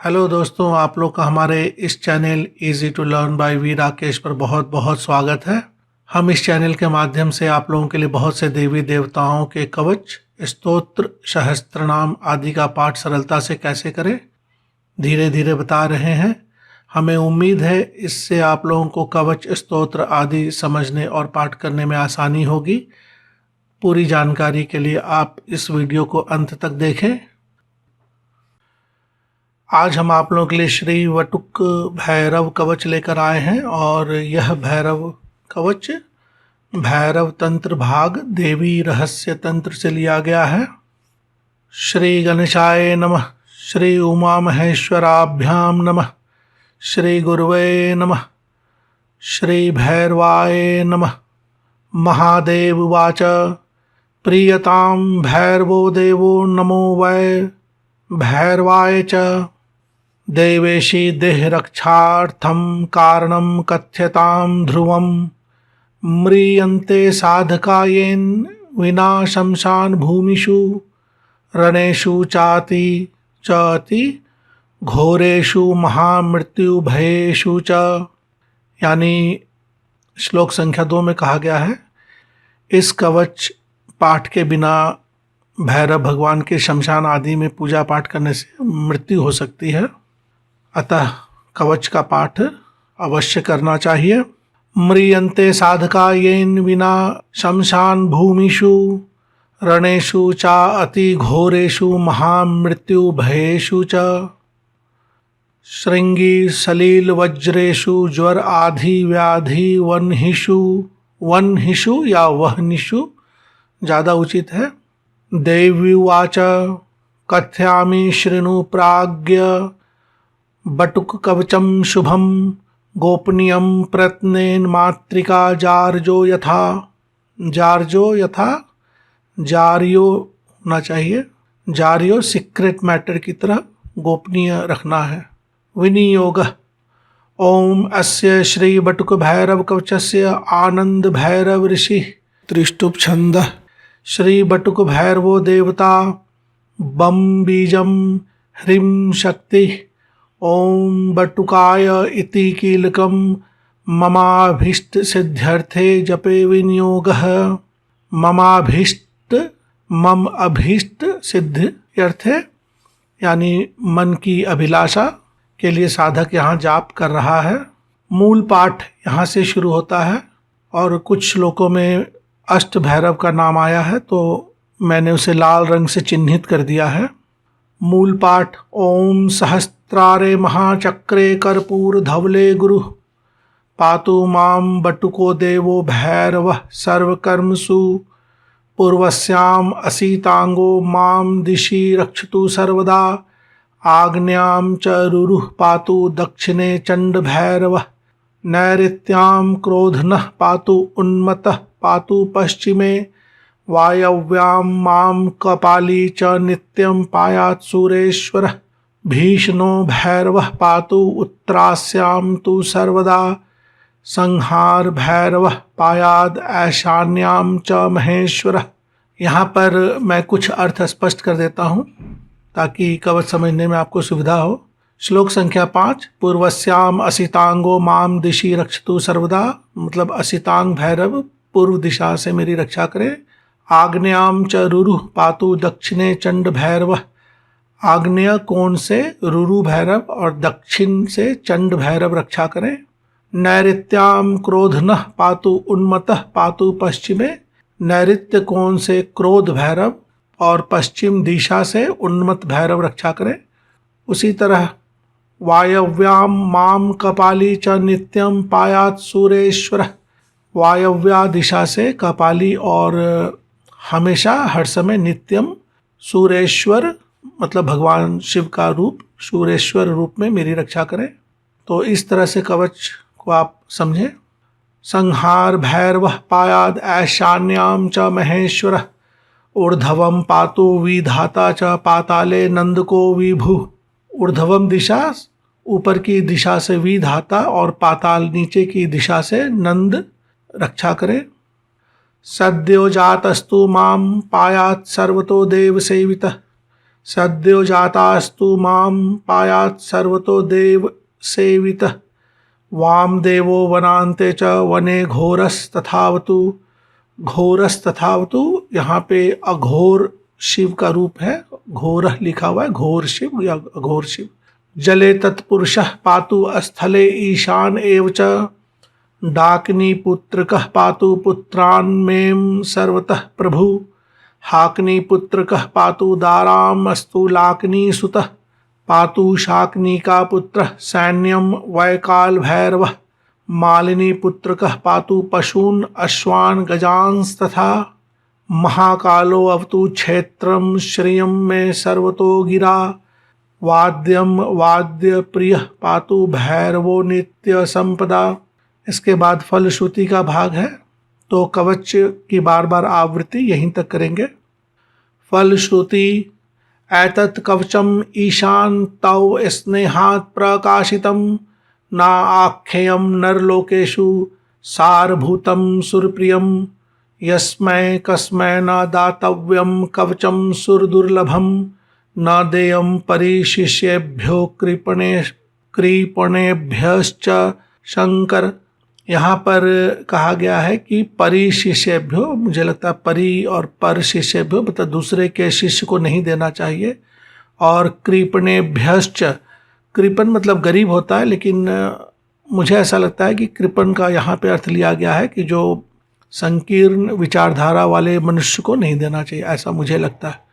Hello दोस्तों, आप लोग का हमारे इस channel easy to learn by V Rakesh पर बहुत बहुत स्वागत है। हम इस चैनल के माध्यम से आप लोगों के लिए बहुत से देवी देवताओं के कवच, स्तोत्र, सहस्त्रनाम आदि का पाठ सरलता से कैसे करें धीरे धीरे बता रहे हैं। हमें उम्मीद है इससे आप लोगों को कवच, स्तोत्र आदि समझने और पाठ करने में आसानी होगी। पूरी जानकारी के लिए आप इस वीडियो को अंत तक देखें। आज हम आप लोगों के लिए श्री वटुक भैरव कवच लेकर आए हैं और यह भैरव कवच भैरव तंत्र भाग देवी रहस्य तंत्र से लिया गया है। श्री गणेशाय नमः, श्री उमा महेश्वराभ्याम नमः, श्री गुरुवे नमः, श्री भैरवाय नमः। महादेव उवाच प्रीयतां भैरवो देवो नमो वै भैरवाय च। देवेशी देहरक्षार्थं कारणं कथ्यतां ध्रुवं म्रियन्ते साधका येन विना शमशान भूमिषु रणेषु चाति घोरेषु महामृत्यु भयेषु च। यानी श्लोक संख्या 2 में कहा गया है, इस कवच पाठ के बिना भैरव भगवान के शमशान आदि में पूजा पाठ करने से मृत्यु हो सकती है, अतः कवच का पाठ अवश्य करना चाहिए। म्रियन्ते साधका येन विना शमशान भूमिषु रणेषु चा अति घोरेषु महामृत्यु भयेषु च। श्रृंगी सलील वज्रेषु ज्वर आधि व्याधि वन्हिषु या वहनिषु ज़्यादा उचित है। देव्युवाच कथयामि शृणु प्राज्ञ बटुक कवचम शुभम गोपनीयम प्रत्नेन मातृका जार्यो होना चाहिए। जार्यो सीक्रेट मैटर की तरह गोपनीय रखना है। विनियोग ओम अस्य श्री बटुक भैरव कवचस्य आनंद भैरव ऋषि त्रिष्टुप छंद श्री बटुक भैरवो देवता बम बीजम ह्रीं शक्ति ओम बटुकाय इति कीलकम ममाभीष्ट सिद्ध्यर्थे जपे विनियोगः। मम अभीष्ट सिद्ध्यर्थे यानी मन की अभिलाषा के लिए साधक यहाँ जाप कर रहा है। मूल पाठ यहाँ से शुरू होता है और कुछ श्लोकों में अष्ट भैरव का नाम आया है तो मैंने उसे लाल रंग से चिन्हित कर दिया है। मूल पाठ ओम सहस्त्रारे महाचक्रे कर्पूर धवले गुरु पातु माम बटुको देवो भैरवः सर्वकर्मसु पूर्वस्याम असीतांगो माम दिशि रक्षतु सर्वदा आग्न्याम च रुरुः पातु दक्षिणे चंड भैरवः नैऋत्याम क्रोधनः पातु उन्मत्तः पातु पश्चिमे वायव्यां मां कपाली च नित्यं पायात् सुरेश्वरः भीषणो भैरवः पातु उत्तरास्यां तु सर्वदा संहार भैरवः पायाद ऐशान्यां च महेश्वरः। यहाँ पर मैं कुछ अर्थ स्पष्ट कर देता हूँ ताकि कवच समझने में आपको सुविधा हो। श्लोक संख्या 5 पूर्वस्याम असितांगो माम दिशि रक्षतु सर्वदा, मतलब असितांग भैरव पूर्व दिशा से मेरी रक्षा करे। आग्नेयाम च रुरु पातु दक्षिणे चंड भैरव, आग्नेय कोण से रुरु भैरव और दक्षिण से चंड भैरव रक्षा करें। नैऋत्याम क्रोधनः पातु उन्मत्तः पातु पश्चिमे, नैऋत्य कोण से क्रोध भैरव और पश्चिम दिशा से उन्मत्त भैरव रक्षा करें। उसी तरह वायव्याम माम कपाली च नित्यम पायात् सुरेश्वरः, वायव्या दिशा से कपाली और हमेशा हर समय नित्यम सूरेश्वर मतलब भगवान शिव का रूप सूरेश्वर रूप में मेरी रक्षा करें। तो इस तरह से कवच को आप समझें। संहार भैरवः पायाद ऐशान्याम च महेश्वरः ऊर्ध्वं पातु विधाता च पाताले नंदको विभु। ऊर्ध्वम दिशा ऊपर की दिशा से विधाता और पाताल नीचे की दिशा से नंद रक्षा करें। सद्यो जातस्तु माम पायात् सर्वतो देव सेवितः सद्यो जातास्तु माम पायात् सर्वतो देव सेवितः वाम देवो वनान्ते च वने घोरस्तथावतु। घोरस्तथावतु यहाँ पे अघोर शिव का रूप है, घोर लिखा हुआ है, घोर शिव या अघोर शिव। जले तत्पुरुषः पातु स्थले ईशान एव च डाकिनी पुत्रकः पातु पुत्रान् में सर्वतः प्रभु। हाकनी पुत्रकः पातु दाराम् अस्तु लाकनी सुतः पातु शाकनी का पुत्रः सैन्यम वैकाल भैरवः। मालिनी पुत्रकः पातु पशून् अश्वान् गजांस्तथा। महाकालो अवतु क्षेत्रम श्रियं मे सर्वतो गिरा। वाद्यम वाद्य प्रिय पातु भैरवो नित्य संपदा। इसके बाद फलश्रुति का भाग है, तो कवच की बार बार आवृत्ति यहीं तक करेंगे। फलश्रुति एतत् कवचम ईशान तौ स्नेहात् प्रकाशितम ना आख्येयम नरलोकेषु सारभूतम सुरप्रियम। यस्मै कस्मै न दातव्यम कवचम सुरदुर्लभम न देयम परिशिष्येभ्यो कृपणेभ्यश्च शंकर। यहाँ पर कहा गया है कि परिशिष्येभ्यो, मुझे लगता है परि और पर शिष्येभ्यो मतलब दूसरे के शिष्य को नहीं देना चाहिए। और कृपणेभ्यश्च, कृपण मतलब गरीब होता है, लेकिन मुझे ऐसा लगता है कि कृपण का यहाँ पे अर्थ लिया गया है कि जो संकीर्ण विचारधारा वाले मनुष्य को नहीं देना चाहिए, ऐसा मुझे लगता है।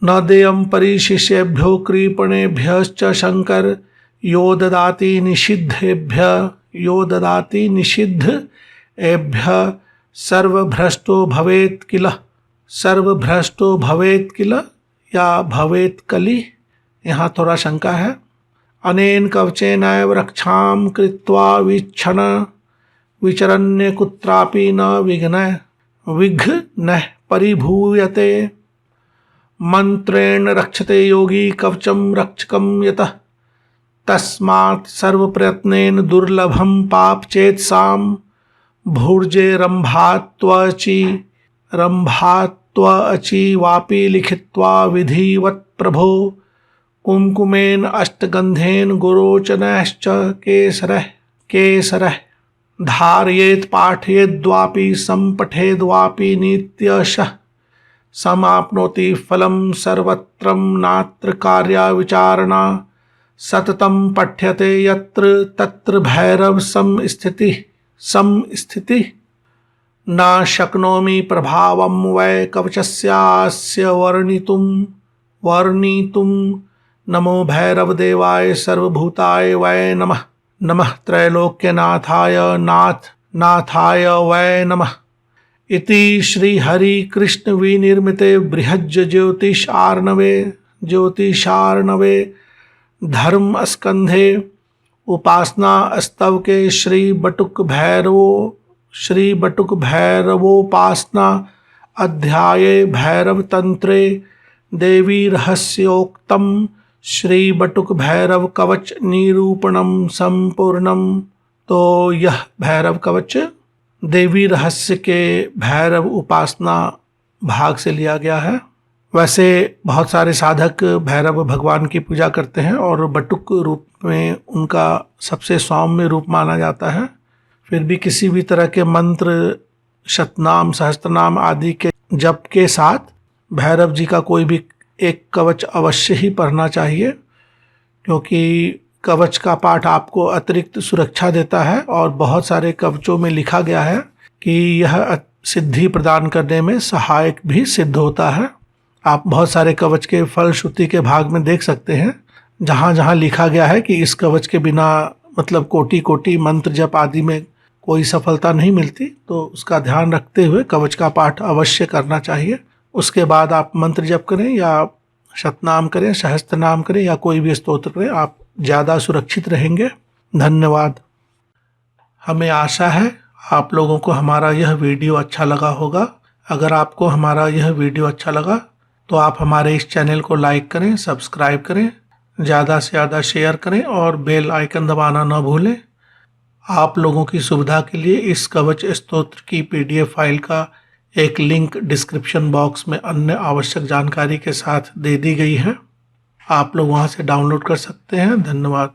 न देयम परिशिष्येभ्यो कृपणेभ्यश्च शंकर यो ददाति निषिद्धेभ्य यो ददाति निषिद्ध एभ्य सर्वभ्रष्टो भवेत् किल। सर्वभ्रष्टो भवेत् किल या भवेत् कलि, यहाँ थोड़ा शंका है। अनेन कवचेनैव रक्षां कृत्वा वीक्षण विचरन्य कुत्रापि न विघ्नः परिभूयते। मंत्रेण रक्षते योगी कवचम रक्षकम यतः तस्मात् सर्वप्रयत्नेन दुर्लभम पाप चेतसाम। भूर्जे रंभात्वचि वापि लिखित्वा विधिवत् प्रभो। कुमकुमेन अष्टगंधेन गुरोचनश्च केसरः धारयेत् पाठयेद्वापि संपठेद्वापि नित्यशः। समाप्नोति फलं सर्वत्रं नात्र कार्या विचारणा। सततं पठ्यते यत्र तत्र भैरव संस्थिति। न शक्नोमि प्रभावं वै कवचस्यास्य वर्णितुं। नमो भैरवदेवाय सर्वभूताय वै नमः। नमः त्रैलोक्यनाथाय नाथाय वै नमः। इति श्री हरि कृष्ण विनिर्मिते बृहज्ज ज्योतिषार्णवे धर्म स्कंधे उपासना स्तव के श्री बटुक भैरवोपासना अध्याये भैरव तंत्रे देवी रहस्योक्तम श्री बटुक भैरव कवच निरूपणम संपूर्णम। तो यह भैरव कवच देवी रहस्य के भैरव उपासना भाग से लिया गया है। वैसे बहुत सारे साधक भैरव भगवान की पूजा करते हैं और बटुक रूप में उनका सबसे सौम्य रूप माना जाता है। फिर भी किसी भी तरह के मंत्र, शतनाम, सहस्त्रनाम आदि के जप के साथ भैरव जी का कोई भी एक कवच अवश्य ही पढ़ना चाहिए, क्योंकि कवच का पाठ आपको अतिरिक्त सुरक्षा देता है। और बहुत सारे कवचों में लिखा गया है कि यह सिद्धि प्रदान करने में सहायक भी सिद्ध होता है। आप बहुत सारे कवच के फलश्रुति के भाग में देख सकते हैं, जहाँ जहाँ लिखा गया है कि इस कवच के बिना मतलब कोटि कोटि मंत्र जप आदि में कोई सफलता नहीं मिलती, तो उसका ध्यान रखते हुए कवच का पाठ अवश्य करना चाहिए। उसके बाद आप मंत्र जप करें या शतनाम करें, सहस्त्रनाम करें या कोई भी स्तोत्र करें, आप ज़्यादा सुरक्षित रहेंगे। धन्यवाद। हमें आशा है आप लोगों को हमारा यह वीडियो अच्छा लगा होगा। अगर आपको हमारा यह वीडियो अच्छा लगा तो आप हमारे इस चैनल को लाइक करें, सब्सक्राइब करें, ज़्यादा से ज़्यादा शेयर करें और बेल आइकन दबाना न भूलें। आप लोगों की सुविधा के लिए इस कवच स्तोत्र की PDF फाइल का एक लिंक डिस्क्रिप्शन बॉक्स में अन्य आवश्यक जानकारी के साथ दे दी गई है, आप लोग वहाँ से डाउनलोड कर सकते हैं। धन्यवाद।